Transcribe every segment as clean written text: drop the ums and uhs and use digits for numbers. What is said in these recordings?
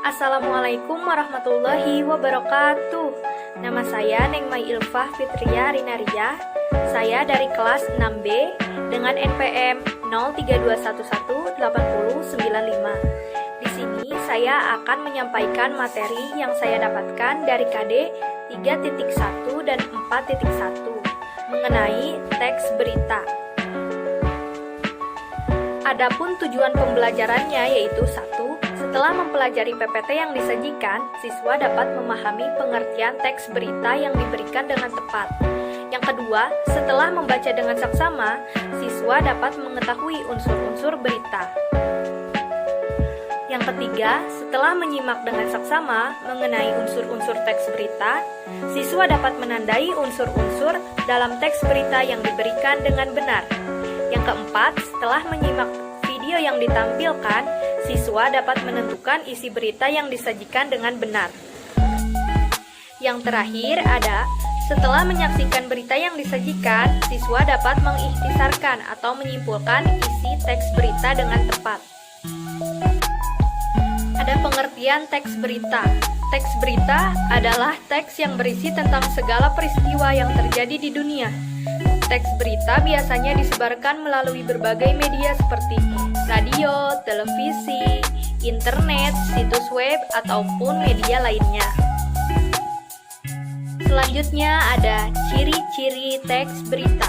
Assalamualaikum warahmatullahi wabarakatuh. Nama saya Neng Mai Ilfah Fitria Rinaria. Saya dari kelas 6B dengan NPM 032118095. Di sini saya akan menyampaikan materi yang saya dapatkan dari KD 3.1 dan 4.1 mengenai teks berita. Adapun tujuan pembelajarannya yaitu 1. Setelah mempelajari PPT yang disajikan, siswa dapat memahami pengertian teks berita yang diberikan dengan tepat. Yang kedua, setelah membaca dengan saksama, siswa dapat mengetahui unsur-unsur berita. Yang ketiga, setelah menyimak dengan saksama mengenai unsur-unsur teks berita, siswa dapat menandai unsur-unsur dalam teks berita yang diberikan dengan benar. Yang keempat, setelah menyimak video yang ditampilkan, siswa dapat menentukan isi berita yang disajikan dengan benar. Yang terakhir ada, setelah menyaksikan berita yang disajikan, siswa dapat mengikhtisarkan atau menyimpulkan isi teks berita dengan tepat. Ada pengertian teks berita. Teks berita adalah teks yang berisi tentang segala peristiwa yang terjadi di dunia. Teks berita biasanya disebarkan melalui berbagai media seperti radio, televisi, internet, situs web, ataupun media lainnya. Selanjutnya ada ciri-ciri teks berita.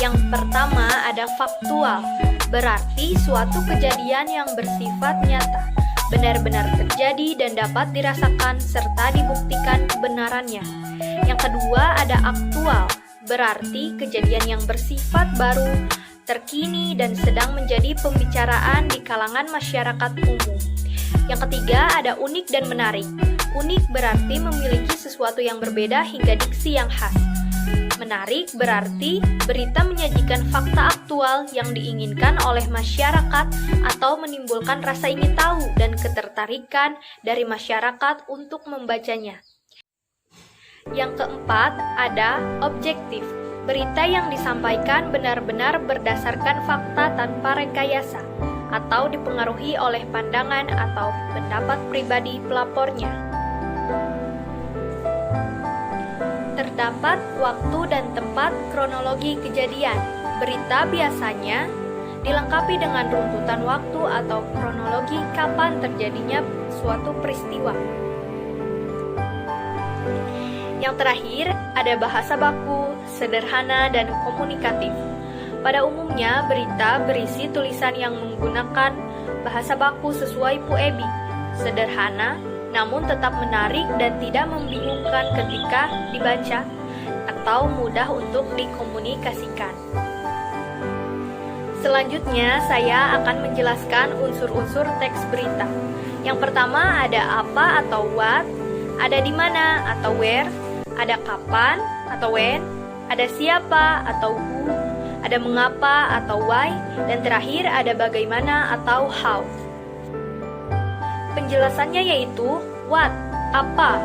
Yang pertama ada faktual, berarti suatu kejadian yang bersifat nyata, benar-benar terjadi dan dapat dirasakan serta dibuktikan kebenarannya. Yang kedua ada aktual, berarti kejadian yang bersifat baru, terkini, dan sedang menjadi pembicaraan di kalangan masyarakat umum. Yang ketiga ada unik dan menarik. Unik berarti memiliki sesuatu yang berbeda hingga diksi yang khas. Menarik berarti berita menyajikan fakta aktual yang diinginkan oleh masyarakat atau menimbulkan rasa ingin tahu dan ketertarikan dari masyarakat untuk membacanya. Yang keempat ada objektif. Berita yang disampaikan benar-benar berdasarkan fakta tanpa rekayasa atau dipengaruhi oleh pandangan atau pendapat pribadi pelapornya. Terdapat waktu dan tempat kronologi kejadian. Berita biasanya dilengkapi dengan runtutan waktu atau kronologi kapan terjadinya suatu peristiwa. Yang terakhir, ada bahasa baku, sederhana, dan komunikatif. Pada umumnya, berita berisi tulisan yang menggunakan bahasa baku sesuai Bu Ebi, sederhana, namun tetap menarik dan tidak membingungkan ketika dibaca, atau mudah untuk dikomunikasikan. Selanjutnya, saya akan menjelaskan unsur-unsur teks berita. Yang pertama ada apa atau what, ada di mana atau where, ada kapan atau when, ada siapa atau who, ada mengapa atau why, dan terakhir ada bagaimana atau how. Penjelasannya yaitu what, apa,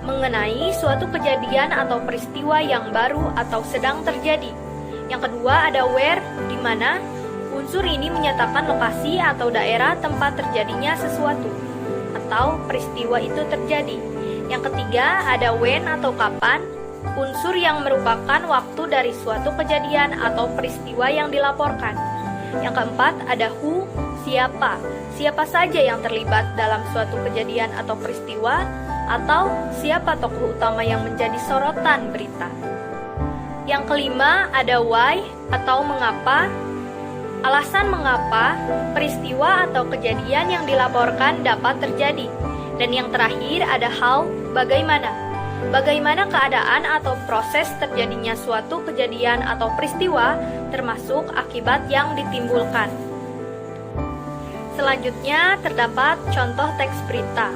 mengenai suatu kejadian atau peristiwa yang baru atau sedang terjadi. Yang kedua ada where, di mana, unsur ini menyatakan lokasi atau daerah tempat terjadinya sesuatu atau peristiwa itu terjadi. Yang ketiga ada when atau kapan, unsur yang merupakan waktu dari suatu kejadian atau peristiwa yang dilaporkan. Yang keempat ada who, siapa, siapa saja yang terlibat dalam suatu kejadian atau peristiwa, atau siapa tokoh utama yang menjadi sorotan berita. Yang kelima ada why atau mengapa, alasan mengapa peristiwa atau kejadian yang dilaporkan dapat terjadi. Dan yang terakhir ada how, bagaimana. Bagaimana keadaan atau proses terjadinya suatu kejadian atau peristiwa, termasuk akibat yang ditimbulkan. Selanjutnya terdapat contoh teks berita.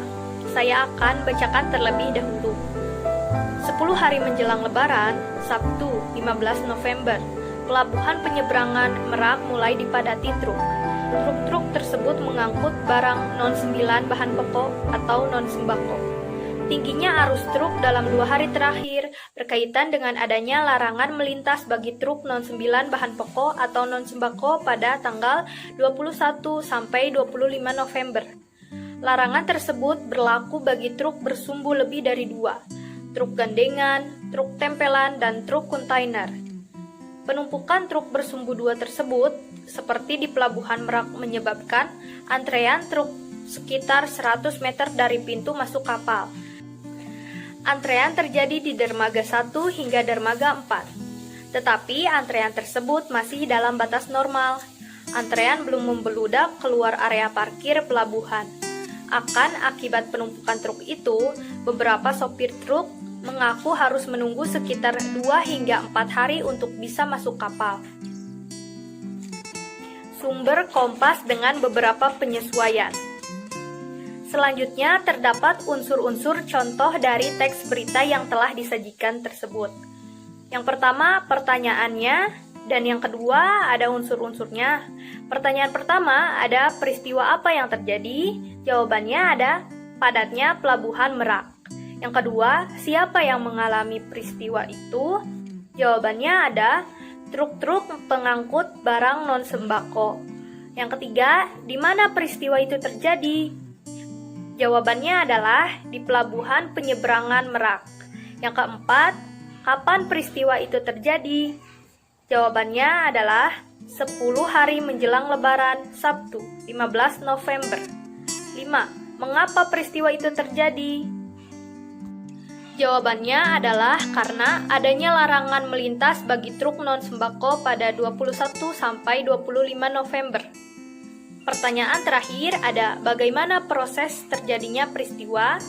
Saya akan bacakan terlebih dahulu. 10 hari menjelang Lebaran, Sabtu 15 November, pelabuhan penyeberangan Merak mulai dipadati truk. Truk-truk tersebut mengangkut barang non-9 bahan pokok atau non-sembako. Tingginya arus truk dalam 2 hari terakhir berkaitan dengan adanya larangan melintas bagi truk non-9 bahan pokok atau non-sembako pada tanggal 21 sampai 25 November. Larangan tersebut berlaku bagi truk bersumbu lebih dari 2, truk gandengan, truk tempelan, dan truk kontainer. Penumpukan truk bersumbu 2 tersebut, seperti di Pelabuhan Merak, menyebabkan antrean truk sekitar 100 meter dari pintu masuk kapal. Antrean terjadi di dermaga 1 hingga dermaga 4. Tetapi antrean tersebut masih dalam batas normal. Antrean belum membeludak keluar area parkir pelabuhan. Akibat penumpukan truk itu, beberapa sopir truk mengaku harus menunggu sekitar 2 hingga 4 hari untuk bisa masuk kapal. Sumber Kompas dengan beberapa penyesuaian. Selanjutnya terdapat unsur-unsur contoh dari teks berita yang telah disajikan tersebut. Yang pertama pertanyaannya, dan yang kedua ada unsur-unsurnya. Pertanyaan pertama ada peristiwa apa yang terjadi? Jawabannya ada padatnya Pelabuhan Merak. Yang kedua, siapa yang mengalami peristiwa itu? Jawabannya ada truk-truk pengangkut barang non-sembako. Yang ketiga, di mana peristiwa itu terjadi? Jawabannya adalah di Pelabuhan Penyeberangan Merak. Yang keempat, kapan peristiwa itu terjadi? Jawabannya adalah 10 hari menjelang Lebaran, Sabtu, 15 November. 5. Mengapa peristiwa itu terjadi? Jawabannya adalah karena adanya larangan melintas bagi truk non-sembako pada 21 sampai 25 November. Pertanyaan terakhir ada bagaimana proses terjadinya peristiwa?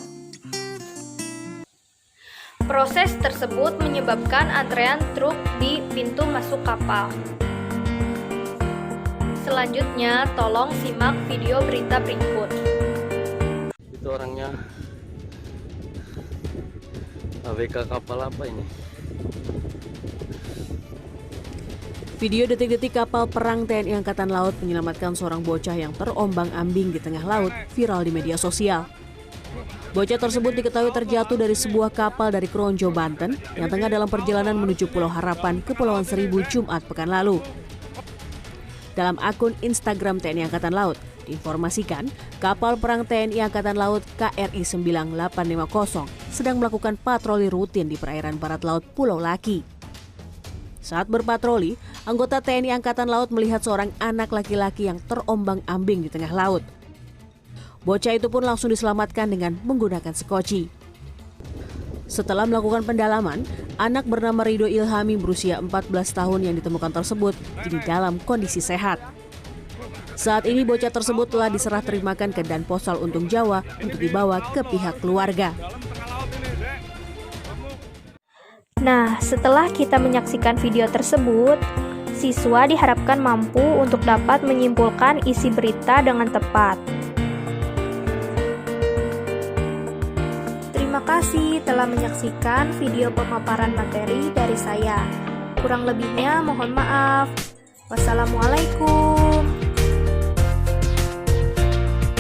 Proses tersebut menyebabkan antrean truk di pintu masuk kapal. Selanjutnya, tolong simak video berita berikut. Itu orangnya ABK kapal apa ini? Video detik-detik kapal perang TNI Angkatan Laut menyelamatkan seorang bocah yang terombang-ambing di tengah laut viral di media sosial. Bocah tersebut diketahui terjatuh dari sebuah kapal dari Kronjo, Banten yang tengah dalam perjalanan menuju Pulau Harapan, Kepulauan Seribu, Jumat pekan lalu. Dalam akun Instagram TNI Angkatan Laut, diinformasikan kapal perang TNI Angkatan Laut KRI 9850 sedang melakukan patroli rutin di perairan barat laut Pulau Laki. Saat berpatroli, anggota TNI Angkatan Laut melihat seorang anak laki-laki yang terombang-ambing di tengah laut. Bocah itu pun langsung diselamatkan dengan menggunakan sekoci. Setelah melakukan pendalaman, anak bernama Rido Ilhami berusia 14 tahun yang ditemukan tersebut kini dalam kondisi sehat. Saat ini bocah tersebut telah diserah terimakan ke Danposal Untung Jawa untuk dibawa ke pihak keluarga. Nah, setelah kita menyaksikan video tersebut, siswa diharapkan mampu untuk dapat menyimpulkan isi berita dengan tepat. Terima kasih telah menyaksikan video pemaparan materi dari saya. Kurang lebihnya mohon maaf. Wassalamualaikum.